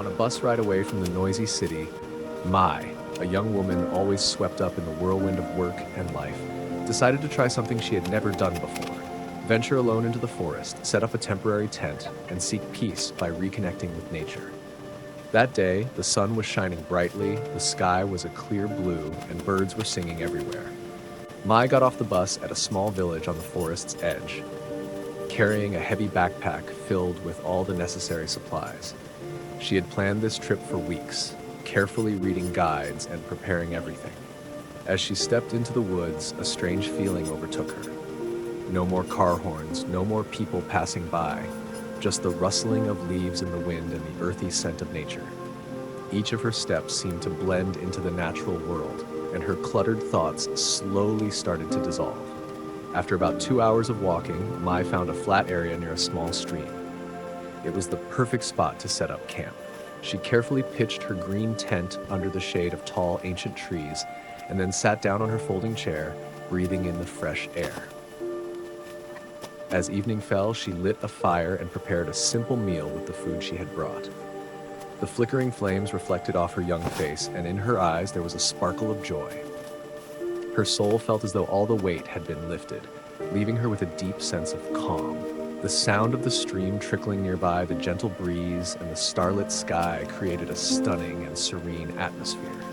On a bus ride away from the noisy city, Mai, a young woman always swept up in the whirlwind of work and life, decided to try something she had never done before. Venture alone into the forest, set up a temporary tent, and seek peace by reconnecting with nature. That day, the sun was shining brightly, the sky was a clear blue, and birds were singing everywhere. Mai got off the bus at a small village on the forest's edge, carrying a heavy backpack filled with all the necessary supplies. She had planned this trip for weeks, carefully reading guides and preparing everything. As she stepped into the woods, a strange feeling overtook her. No more car horns, no more people passing by, just the rustling of leaves in the wind and the earthy scent of nature. Each of her steps seemed to blend into the natural world, and her cluttered thoughts slowly started to dissolve. After about 2 hours of walking, Mai found a flat area near a small stream. It was the perfect spot to set up camp. She carefully pitched her green tent under the shade of tall, ancient trees, and then sat down on her folding chair, breathing in the fresh air. As evening fell, she lit a fire and prepared a simple meal with the food she had brought. The flickering flames reflected off her young face, and in her eyes there was a sparkle of joy. Her soul felt as though all the weight had been lifted, leaving her with a deep sense of calm. The sound of the stream trickling nearby, the gentle breeze, and the starlit sky created a stunning and serene atmosphere.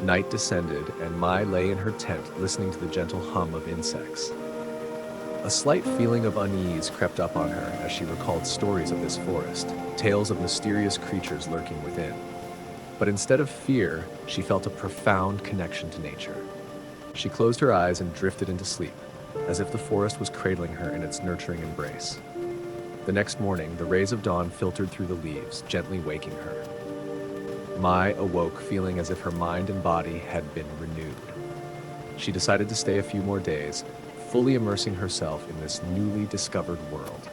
Night descended, and Mai lay in her tent listening to the gentle hum of insects. A slight feeling of unease crept up on her as she recalled stories of this forest, tales of mysterious creatures lurking within. But instead of fear, she felt a profound connection to nature. She closed her eyes and drifted into sleep, as if the forest was cradling her in its nurturing embrace. The next morning, the rays of dawn filtered through the leaves, gently waking her. Mai awoke feeling as if her mind and body had been renewed. She decided to stay a few more days, fully immersing herself in this newly discovered world.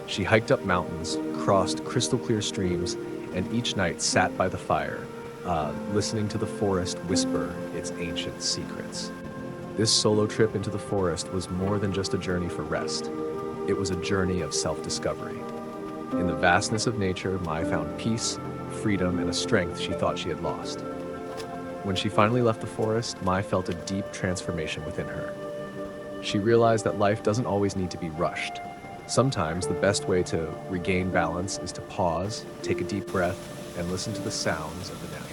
She hiked up mountains, crossed crystal clear streams, and each night sat by the fire, listening to the forest whisper its ancient secrets. This solo trip into the forest was more than just a journey for rest. It was a journey of self-discovery. In the vastness of nature, Mai found peace, freedom, and a strength she thought she had lost. When she finally left the forest, Mai felt a deep transformation within her. She realized that life doesn't always need to be rushed. Sometimes the best way to regain balance is to pause, take a deep breath, and listen to the sounds of the natural.